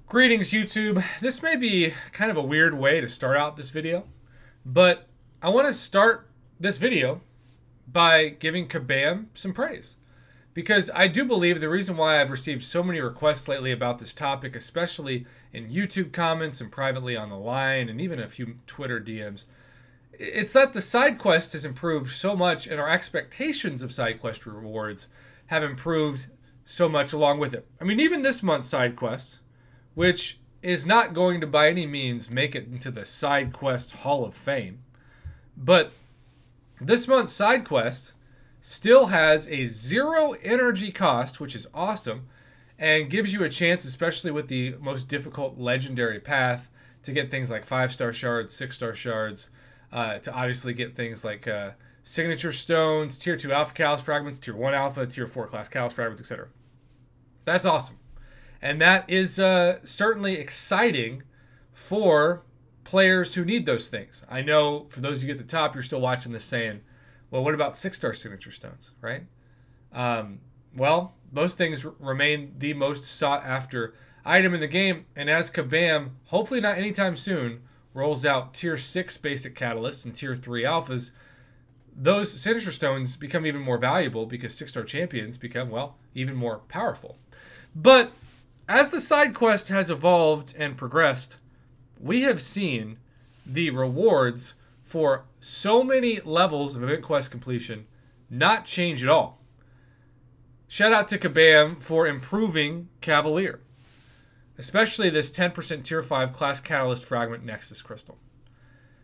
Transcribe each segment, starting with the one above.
Greetings, YouTube. This may be kind of a weird way to start out this video, but I want to start this video by giving Kabam some praise. Because I do believe the reason why I've received so many requests lately about this topic, especially in YouTube comments and privately on the line and even a few Twitter DMs, it's that the side quest has improved so much and our expectations of side quest rewards have improved so much along with it. I mean, even this month's side quest, which is not going to by any means make it into the side quest Hall of Fame, but this month's side quest still has a 0 energy cost, which is awesome, and gives you a chance, especially with the most difficult legendary path, to get things like 5-star shards, 6-star shards, to obviously get things like signature stones, tier 2 alpha callus fragments, tier 1 alpha, tier 4 class callus fragments, etc. That's awesome. And that is certainly exciting for players who need those things. I know for those of you at the top, you're still watching this saying, well, what about 6-star signature stones, right? Well, those things remain the most sought after item in the game. And as Kabam, hopefully not anytime soon, rolls out tier 6 basic catalysts and tier 3 alphas, those signature stones become even more valuable because 6-star champions become, well, even more powerful. But as the side quest has evolved and progressed, we have seen the rewards for so many levels of event quest completion not change at all. Shout out to Kabam for improving Cavalier, especially this 10% tier 5 class catalyst fragment Nexus crystal.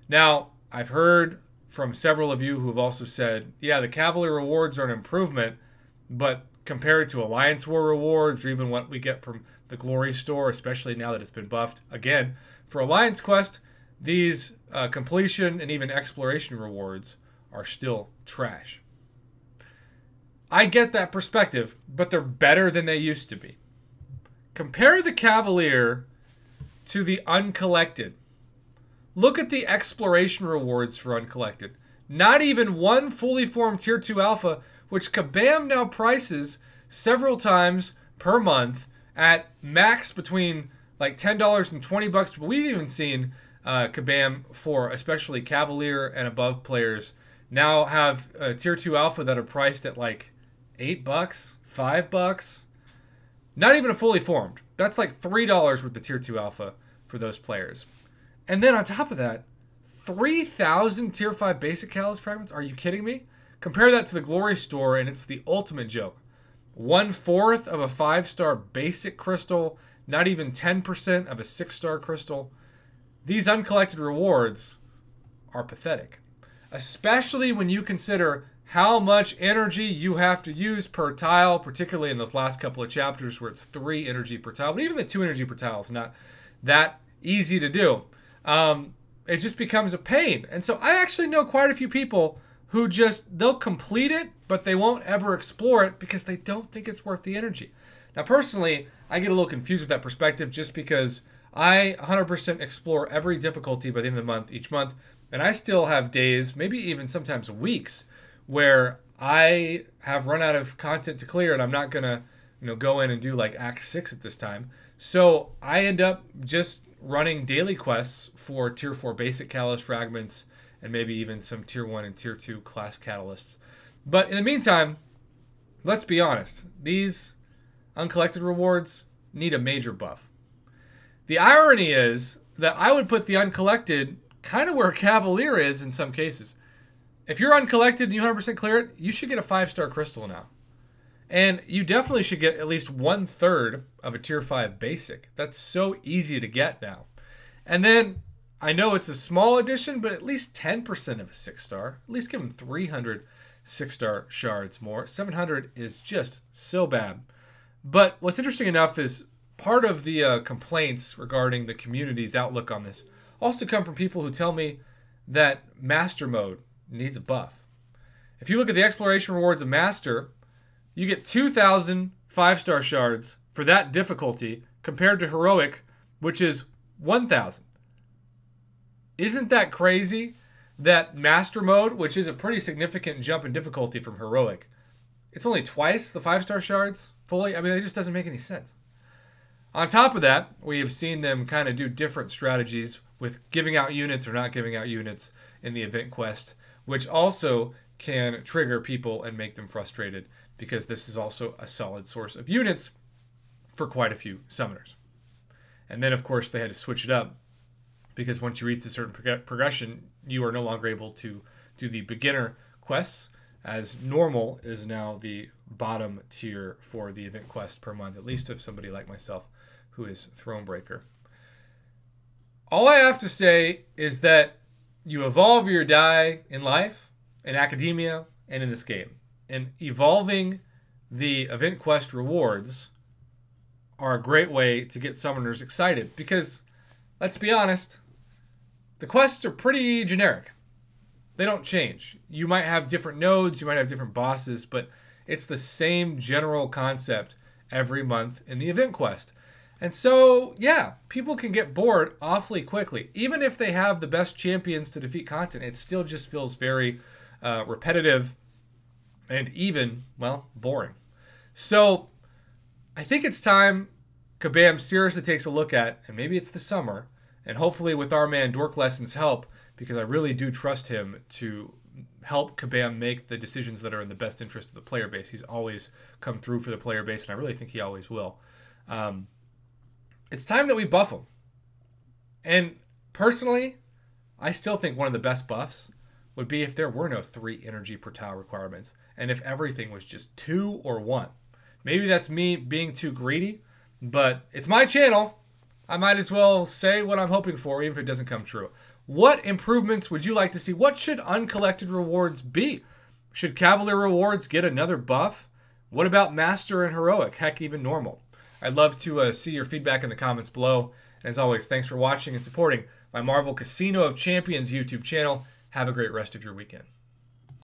Now, I've heard from several of you who have also said, yeah, the Cavalier rewards are an improvement, but compared to Alliance War rewards or even what we get from the Glory Store, especially now that it's been buffed again, for Alliance Quest, these completion and even exploration rewards are still trash. I get that perspective, but they're better than they used to be. Compare the Cavalier to the Uncollected. Look at the exploration rewards for Uncollected. Not even one fully formed tier 2 alpha, which Kabam now prices several times per month at max between like $10 and $20. But we've even seen Kabam for especially Cavalier and above players now have a tier 2 alpha that are priced at like $8, $5. Not even a fully formed. That's like $3 with the tier 2 alpha for those players. And then on top of that, 3,000 tier 5 basic callus fragments? Are you kidding me? Compare that to the Glory Store and it's the ultimate joke. 1/4 of a 5-star basic crystal, not even 10% of a 6-star crystal. These uncollected rewards are pathetic, especially when you consider how much energy you have to use per tile, particularly in those last couple of chapters where it's 3 energy per tile, but even the 2 energy per tile is not that easy to do. It just becomes a pain. And so I actually know quite a few people who just, they'll complete it, but they won't ever explore it because they don't think it's worth the energy. Now, personally, I get a little confused with that perspective just because I 100% explore every difficulty by the end of the month, each month, and I still have days, maybe even sometimes weeks, where I have run out of content to clear and I'm not going to go in and do like Act 6 at this time. So I end up just running daily quests for tier 4 basic callus fragments and maybe even some tier 1 and tier 2 class catalysts. But in the meantime, let's be honest. These uncollected rewards need a major buff. The irony is that I would put the uncollected kind of where Cavalier is in some cases. If you're uncollected and you 100% clear it, you should get a 5-star crystal now. And you definitely should get at least 1/3 of a tier 5 basic. That's so easy to get now. And then I know it's a small addition, but at least 10% of a 6-star. At least give them 300 6-star shards more. 700 is just so bad. But what's interesting enough is part of the complaints regarding the community's outlook on this also come from people who tell me that Master Mode needs a buff. If you look at the exploration rewards of Master, you get 2,000 5-star shards for that difficulty compared to Heroic, which is 1,000. Isn't that crazy that Master Mode, which is a pretty significant jump in difficulty from Heroic, it's only twice the 5-star shards fully? I mean, it just doesn't make any sense. On top of that, we have seen them kind of do different strategies with giving out units or not giving out units in the event quest, which also can trigger people and make them frustrated because this is also a solid source of units for quite a few summoners. And then, of course, they had to switch it up because once you reach a certain progression, you are no longer able to do the beginner quests, as normal is now the bottom tier for the event quest per month, at least of somebody like myself who is Thronebreaker. All I have to say is that you evolve or you die in life, in academia, and in this game. And evolving the event quest rewards are a great way to get summoners excited because, let's be honest, the quests are pretty generic. They don't change. You might have different nodes, you might have different bosses, but it's the same general concept every month in the event quest. And so, yeah, people can get bored awfully quickly. Even if they have the best champions to defeat content, it still just feels very repetitive and even, well, boring. So I think it's time Kabam seriously takes a look at, and maybe it's the summer, and hopefully with our man Dork Lesson's help, because I really do trust him to help Kabam make the decisions that are in the best interest of the player base. He's always come through for the player base, and I really think he always will. It's time that we buff him. And personally, I still think one of the best buffs would be if there were no 3 energy per tile requirements, and if everything was just 2 or 1. Maybe that's me being too greedy, but it's my channel. I might as well say what I'm hoping for, even if it doesn't come true. What improvements would you like to see? What should uncollected rewards be? Should Cavalier rewards get another buff? What about Master and Heroic? Heck, even normal. I'd love to see your feedback in the comments below. And as always, thanks for watching and supporting my Marvel Casino of Champions YouTube channel. Have a great rest of your weekend.